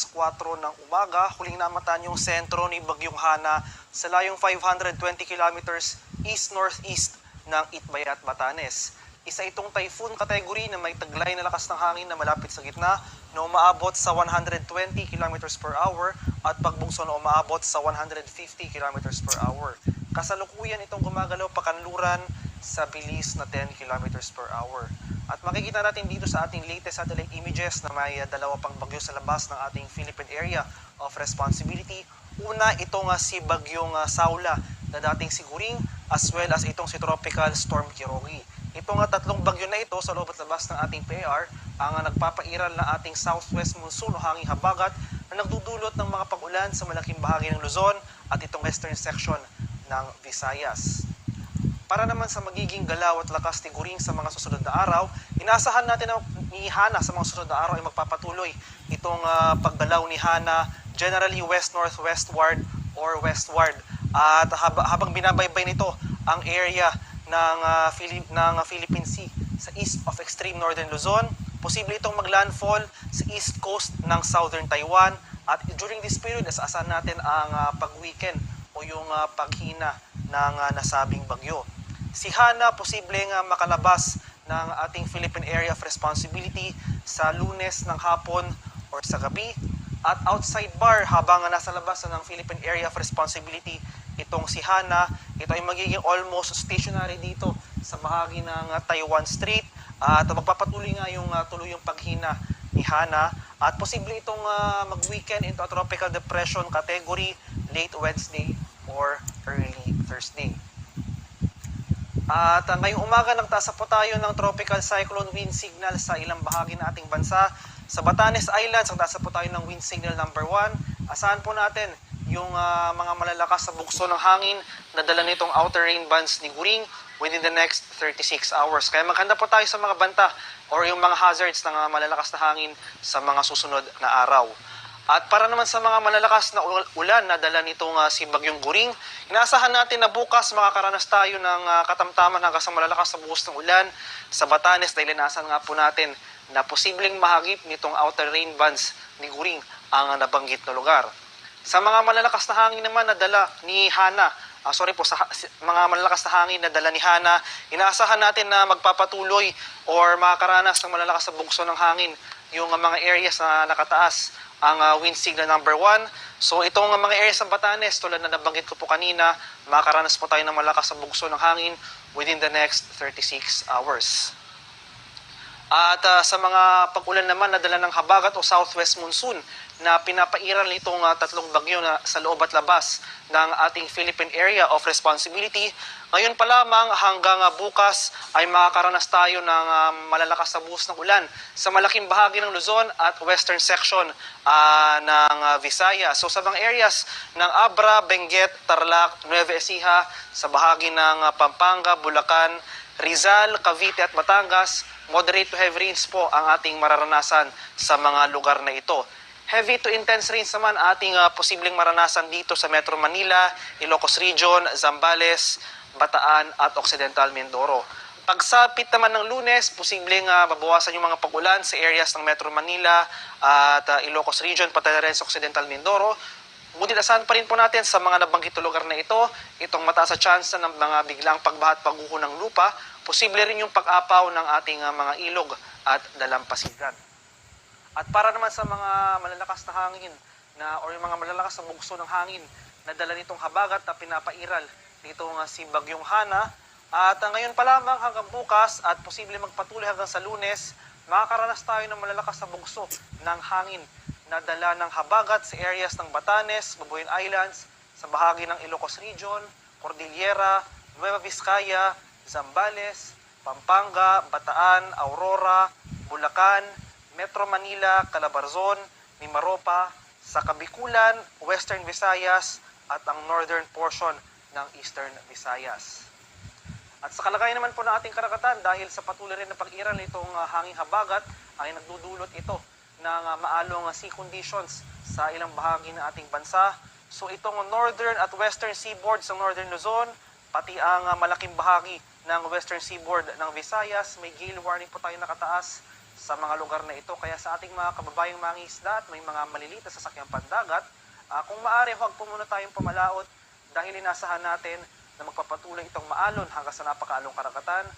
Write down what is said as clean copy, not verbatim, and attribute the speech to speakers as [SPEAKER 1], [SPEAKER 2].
[SPEAKER 1] 4 ng umaga, huling namatan yung sentro ni Bagyong Hana sa layong 520 kilometers east-northeast ng Itbayat, Batanes. Isa itong typhoon category na may taglay na lakas ng hangin na malapit sa gitna na umaabot sa 120 kilometers per hour at pagbugso na umaabot sa 150 kilometers per hour. Kasalukuyan itong gumagalaw pakanluran sa bilis na 10 kilometers per hour. At makikita natin dito sa ating latest satellite images na may dalawa pang bagyo sa labas ng ating Philippine Area of Responsibility. Una, itong si Bagyong Saula na dating si Guring as well as itong si Tropical Storm Kirogi. Itong tatlong bagyo na ito sa loob at labas ng ating PAR ang nagpapairal na ating southwest monsoon o hanging habagat na nagdudulot ng mga pag-ulan sa malaking bahagi ng Luzon at itong western section ng Visayas. Para naman sa magiging galaw at lakas ni Guring sa mga susunod na araw, inaasahan natin na ni Hana sa mga susunod na araw ay magpapatuloy itong paggalaw ni Hana generally west-northwestward or westward. At habang binabaybay nito ang area ng Philippine Sea sa east of extreme northern Luzon, posible itong maglandfall sa east coast ng southern Taiwan at during this period asahan natin ang pag-weaken o yung paghina ng nasabing bagyo. Si Hana posibleng makalabas ng ating Philippine Area of Responsibility sa Lunes ng hapon or sa gabi. At outside bar habang nasa labas ng Philippine Area of Responsibility itong si Hana, ito ay magiging almost stationary dito sa bahagi ng Taiwan Strait at magpapatuloy nga yung tuluyang paghina ni Hana at posible itong mag-weekend into a tropical depression category late Wednesday or early Thursday. At ngayong umaga nagtasa po tayo ng tropical cyclone wind signal sa ilang bahagi ng ating bansa. Sa Batanes Islands, nagtasa po tayo ng wind signal number 1. Asahan po natin yung mga malalakas sa bugso ng hangin na dala nitong outer rain bands ni Guring within the next 36 hours. Kaya maghanda po tayo sa mga banta or yung mga hazards ng malalakas na hangin sa mga susunod na araw. At para naman sa mga malalakas na ulan na dala nitong si Bagyong Guring, inaasahan natin na bukas makakaranas tayo ng katamtaman hanggang sa malalakas sa buhos ng ulan sa Batanes dahil inaasahan nga po natin na posibleng mahagip nitong outer rain bands ni Guring ang nabanggit na lugar. Sa mga malalakas na hangin naman na dala ni Hana, sa mga malalakas na hangin na dala ni Hana, inaasahan natin na magpapatuloy or makakaranas ng malalakas sa bugso ng hangin yung mga areas na nakataas ang wind signal number 1. So itong mga areas ng Batanes, tulad na nabanggit ko po kanina, makakaranas po tayo ng malakas sa bugso ng hangin within the next 36 hours. At sa mga pag-ulan naman na dala ng habagat o southwest monsoon na pinapairal nitong tatlong bagyo na sa loob at labas ng ating Philippine Area of Responsibility, ngayon pa lamang hanggang bukas ay makakaranas tayo ng malalakas na buhos ng ulan sa malaking bahagi ng Luzon at western section ng Visayas. So sa mga areas ng Abra, Benguet, Tarlac, Nueva Ecija, sa bahagi ng Pampanga, Bulacan, Rizal, Cavite at Batangas, moderate to heavy rains po ang ating mararanasan sa mga lugar na ito. Heavy to intense rains naman ating posibleng maranasan dito sa Metro Manila, Ilocos Region, Zambales, Bataan at Occidental Mindoro. Pagsapit naman ng Lunes, posibleng mabawasan yung mga pag-ulan sa areas ng Metro Manila at Ilocos Region, pati rin sa Occidental Mindoro. Ngunit asahan pa rin po natin sa mga nabanggit lugar na ito, itong mataas sa tsansa ng mga biglang pagbaha at pagguho ng lupa, posible rin yung pag-apaw ng ating mga ilog at dalampasigan. At para naman sa mga malalakas na hangin or yung mga malalakas na bugso ng hangin na dala nitong habagat na pinapairal nitong si Bagyong Hana, at ngayon pa lamang hanggang bukas at posible magpatuloy hanggang sa Lunes, makakaranas tayo ng malalakas na bugso ng hangin na dala ng habagat sa areas ng Batanes, Babuyan Islands, sa bahagi ng Ilocos Region, Cordillera, Nueva Vizcaya, Zambales, Pampanga, Bataan, Aurora, Bulacan, Metro Manila, Calabarzon, Mimaropa, sa Kabikulan, Western Visayas at ang northern portion ng Eastern Visayas. At sa kalagayan naman po ng ating karagatan, dahil sa patuloy rin na pag-iral nitong hanging habagat, ay nagdudulot ito ng maalong sea conditions sa ilang bahagi ng ating bansa. So itong northern at western seaboard sa northern Luzon, pati ang malaking bahagi ng western seaboard ng Visayas, may gale warning po tayo nakataas sa mga lugar na ito. Kaya sa ating mga kababayang mangingisda at may mga maliliit na sasakyang pandagat, kung maaari, huwag po muna tayong pumalaot dahil inasahan natin na magpapatuloy itong maalon hanggang sa napakaalong karagatan